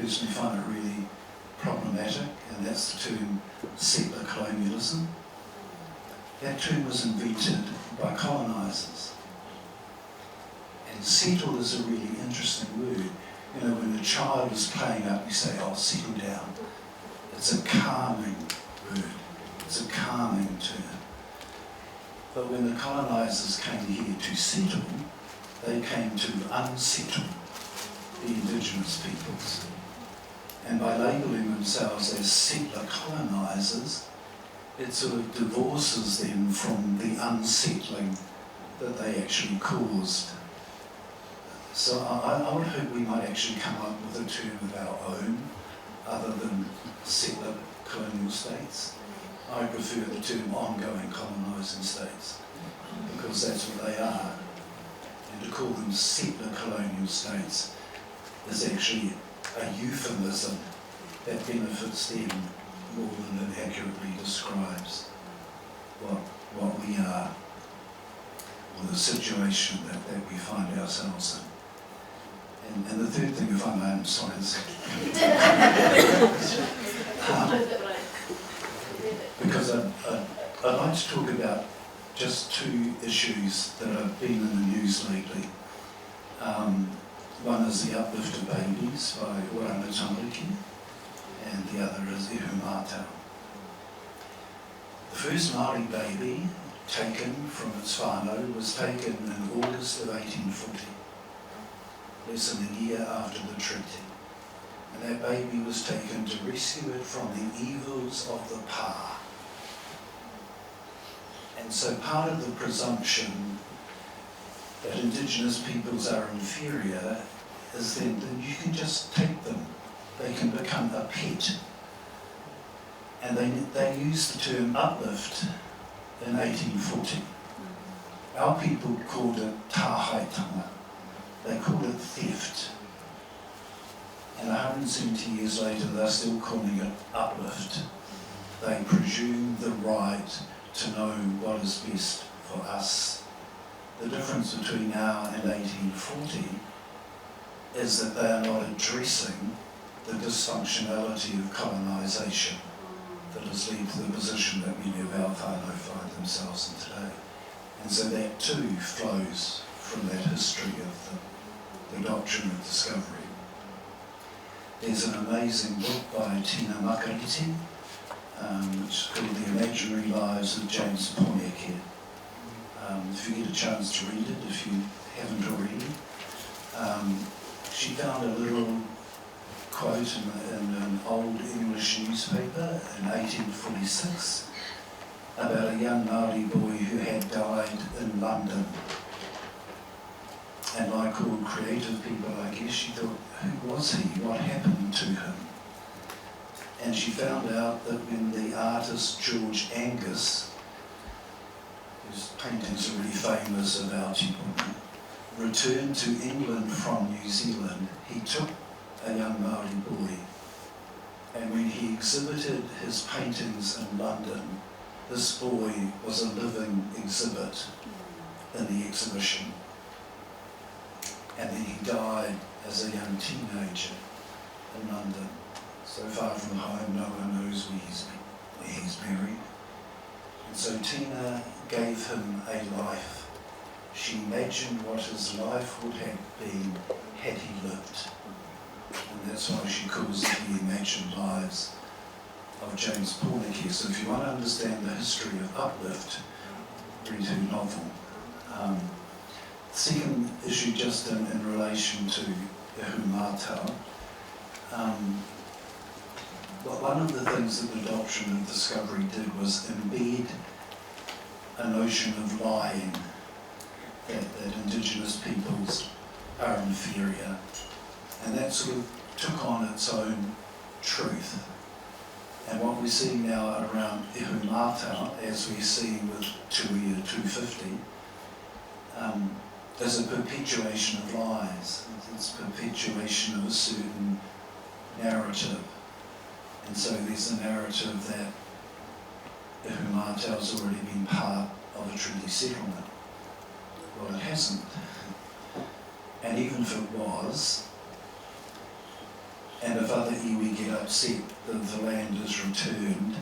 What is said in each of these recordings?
personally find it really problematic, and that's the term settler colonialism. That term was invented by colonisers. And settle is a really interesting word. You know, when a child is playing up, you say, oh, settle down. It's a calming word. It's a calming term. But when the colonisers came here to settle, they came to unsettle the Indigenous peoples. And by labelling themselves as settler colonisers, it sort of divorces them from the unsettling that they actually caused. So I would hope we might actually come up with a term of our own, other than settler colonial states. I prefer the term ongoing colonising states, because that's what they are. And to call them settler colonial states is actually a euphemism that benefits them more than it accurately describes what we are, or the situation that we find ourselves in. And the third thing, if I may, I'm sorry, because I'd like to talk about just two issues that have been in the news lately. One is the uplift of babies by Ariki, and the other is Ihumātao. The first Māori baby taken from its whānau was taken in August of 1840, less than a year after the treaty. And that baby was taken to rescue it from the evils of the pā. And so part of the presumption that Indigenous peoples are inferior is then that you can just take them. They can become a pet. And they used the term uplift in 1840. Our people called it tāhaitanga. They called it theft. And 170 years later, they're still calling it uplift. They presume the right to know what is best for us. The difference between now and 1840 is that they are not addressing the dysfunctionality of colonisation that has led to the position that many of our whānau find themselves in today. And so that too flows from that history of the Doctrine of Discovery. There's an amazing book by Te Moana Nui-a-Kiwa, which is called The Imaginary Lives of James Pōneke. If you get a chance to read it, if you haven't already. She found a little quote in an old English newspaper in 1846 about a young Māori boy who had died in London. And like all creative people, I guess, she thought, who was he? What happened to him? And she found out that when the artist George Angus, whose paintings are really famous of Aotearoa, returned to England from New Zealand, he took a young Māori boy, and when he exhibited his paintings in London, this boy was a living exhibit in the exhibition. And then he died as a young teenager in London. So far from home, no one knows where he's buried. And so Tina gave him a life. She imagined what his life would have been had he lived. And that's why she calls it The Imagined Lives of James Pōneke. So if you want to understand the history of uplift, read her novel. Second issue, just in relation to Ihumātao. One of the things that the Doctrine of Discovery did was embed a notion of lying, that Indigenous peoples are inferior, and that sort of took on its own truth. And what we're seeing now around Ihumātao, as we're seeing with Tuia 250, is a perpetuation of lies. It's perpetuation of a certain narrative. And so there's a narrative that Ihumātao's already been part of a treaty settlement. Well, it hasn't. And even if it was, And if other iwi get upset that the land is returned,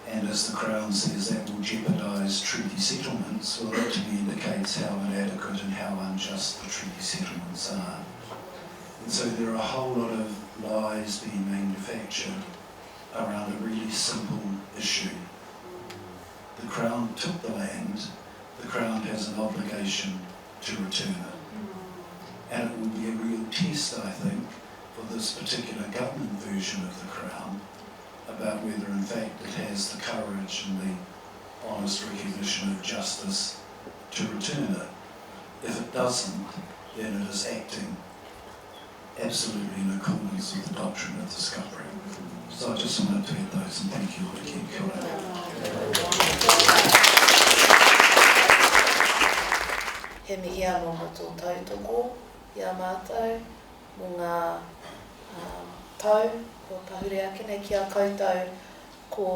and as the Crown says that will jeopardise treaty settlements, well that to me indicates how inadequate and how unjust the treaty settlements are. And so there are a whole lot of lies being manufactured around a really simple issue. The Crown took the land, the Crown has an obligation to return it. And it will be a real test, I think, for this particular government version of the Crown about whether in fact it has the courage and the honest recognition of justice to return it. If it doesn't, then it is acting absolutely in accordance with the Doctrine of Discovery. So I just wanted to add those, and thank you, Ariki. Kōrero. He mihi anō mo tō tautoko, ia mātou, mo ngā tau, ko pahure ake nei ki a koutou, ko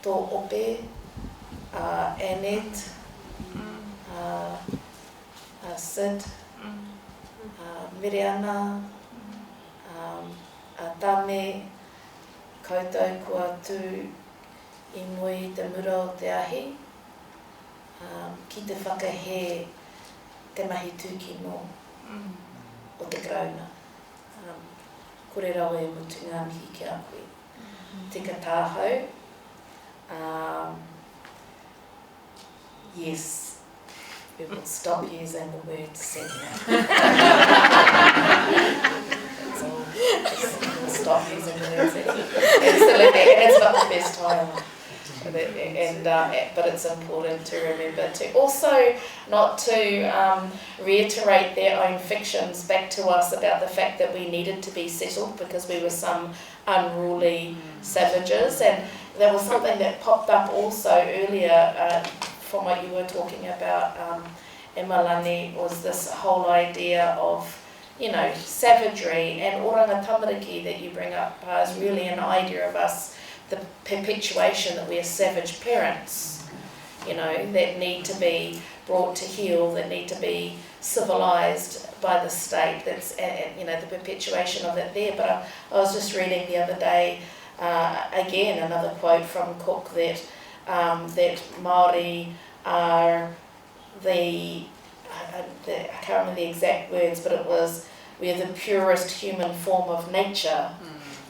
tō ope, Annette, Sid, Miriana, Tame, koutou kua tū I mui te mura o te ahi, ki te whakahe te mahi tūkino o te grauna. Kōrero e mutunga mihi ki a koe. Tika tāhau. Yes, we will stop using the word segment. That's all. We'll stop using the word segment. Absolutely, and it's not the first time. But it's important to remember to also not to reiterate their own fictions back to us about the fact that we needed to be settled because we were some unruly savages, and there was something that popped up also earlier from what you were talking about, Emalani, was this whole idea of, you know, savagery, and oranga tamariki that you bring up is really an idea of us, the perpetuation that we are savage parents, you know, that need to be brought to heel, that need to be civilised by the state. That's, you know, the perpetuation of it there. But I was just reading the other day, again, another quote from Cook that Māori are I can't remember the exact words, but it was, we are the purest human form of nature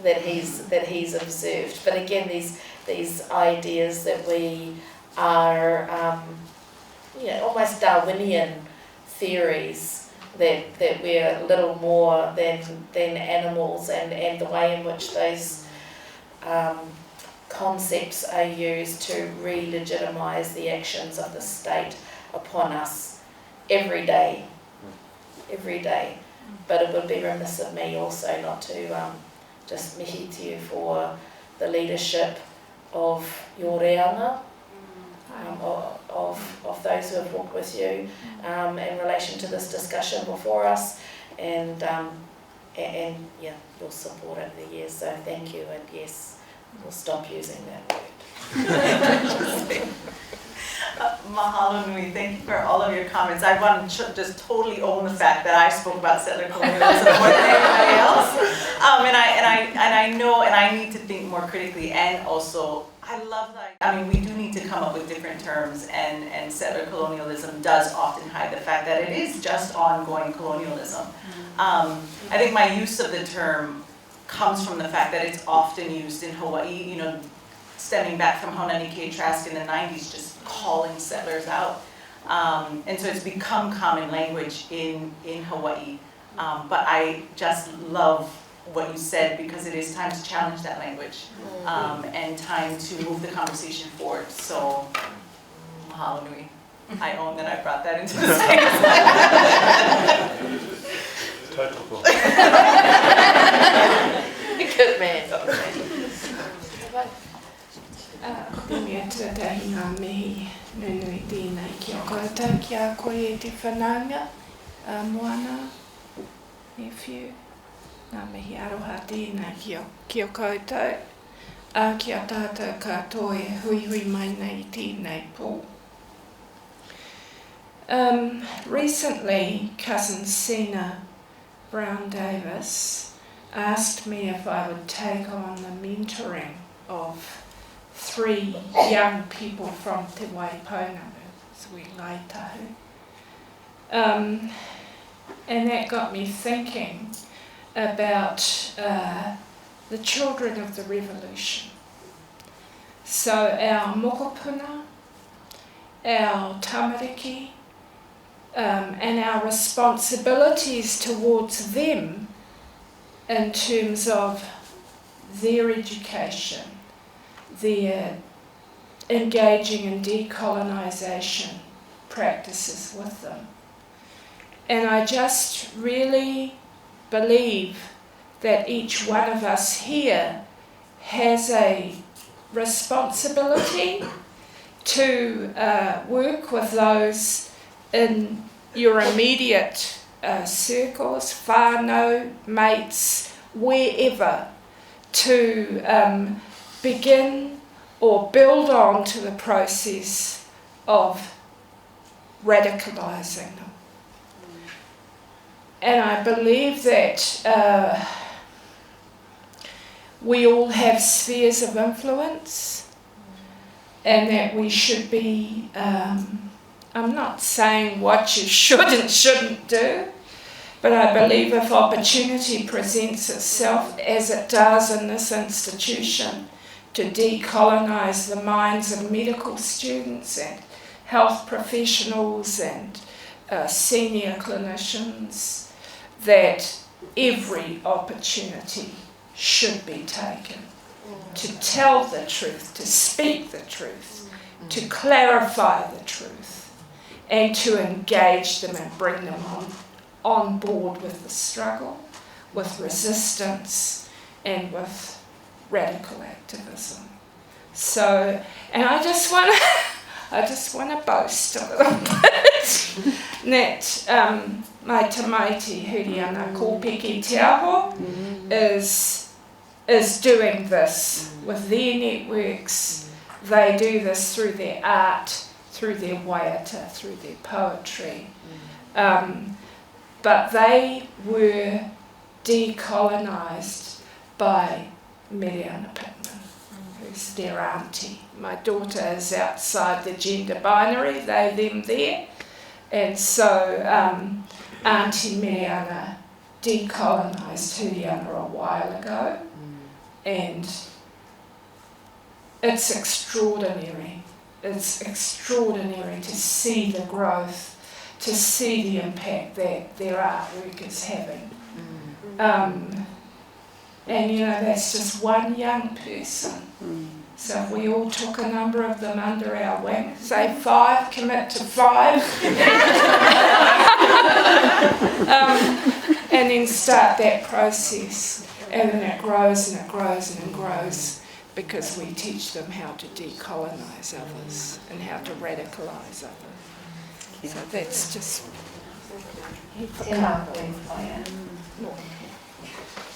that he's observed. But again, these ideas that we are, you know, almost Darwinian theories that we're little more than animals, and the way in which those concepts are used to re-legitimise the actions of the state upon us every day. But it would be remiss of me also not to just mihi to you for the leadership of your reanga, of those who have walked with you in relation to this discussion before us, and yeah, your support over the years. So thank you, and yes, we'll stop using that word. Mahalo nui, thank you for all of your comments. I want to just totally own the fact that I spoke about settler colonialism more than anybody else. And I know, and I need to think more critically, and also I love that. I mean, we do need to come up with different terms, and settler colonialism does often hide the fact that it is just ongoing colonialism. I think my use of the term comes from the fact that it's often used in Hawaii, you know, stemming back from Haunani-Kea Trask in the 90s, just calling settlers out. And so it's become common language in Hawaii. But I just love what you said, because it is time to challenge that language, and time to move the conversation forward. So, mahalo nui. I own that I brought that into the space. Good man. Mea tuatahi ngā mihi nunui tēnei ki o koutou, ki a koe e te whananga, moana, nephew, ngā mihi aroha tēnei ki o koutou, ki a tātou katoa e hui mai nei tēnei pō. Recently, Cousin Sina Brown Davis asked me if I would take on the mentoring of 3 young people from Te Waiponamu, Sui Laitahu. And that got me thinking about the children of the revolution. So our mokopuna, our tamariki, and our responsibilities towards them in terms of their education, their engaging in decolonisation practices with them. And I just really believe that each one of us here has a responsibility to work with those in your immediate circles, whānau, mates, wherever, to begin or build on to the process of radicalising them. And I believe that we all have spheres of influence, and that we should be, I'm not saying what you should and shouldn't do, but I believe if opportunity presents itself, as it does in this institution, to decolonise the minds of medical students and health professionals and senior clinicians, that every opportunity should be taken to tell the truth, to speak the truth, to clarify the truth, and to engage them and bring them on board with the struggle, with resistance, and with radical activism. So, and I just want to boast a little bit that my tamaiti Huriana Kōpeki Te Aho is doing this with their networks. They do this through their art, through their waiata, through their poetry. But they were decolonised by Miriana Pittman, who's their auntie. My daughter is outside the gender binary, they, them, there. And so Auntie Miriana decolonised Huriana a while ago. And it's extraordinary. It's extraordinary to see the growth, to see the impact that their artwork is having. And you know, that's just one young person. So if we all took a number of them under our wing, say 5, commit to 5, and then start that process. And then it grows and it grows and it grows, because we teach them how to decolonise others and how to radicalise others. So that's just...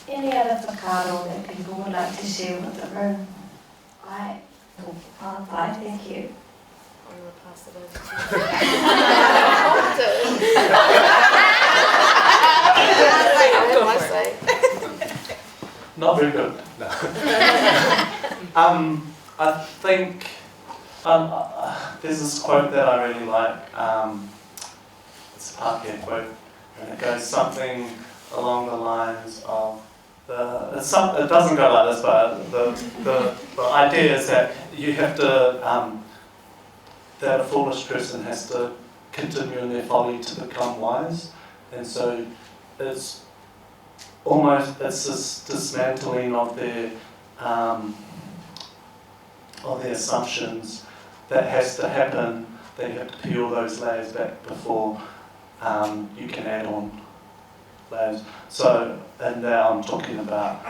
Any other whakaaro that people would like to share with the room? Aye. Aye, thank you. I'm going to pass it over to you. Not very good. No. I think there's this quote that I really like. It's a Pākehā quote, and it goes something along the lines of it doesn't go like this, but the idea is that you have to that a foolish person has to continue in their folly to become wise, and so it's this dismantling of their assumptions that has to happen. That you have to peel those layers back before you can add on layers. So, and now I'm talking about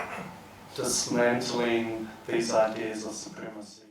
dismantling these ideas of supremacy.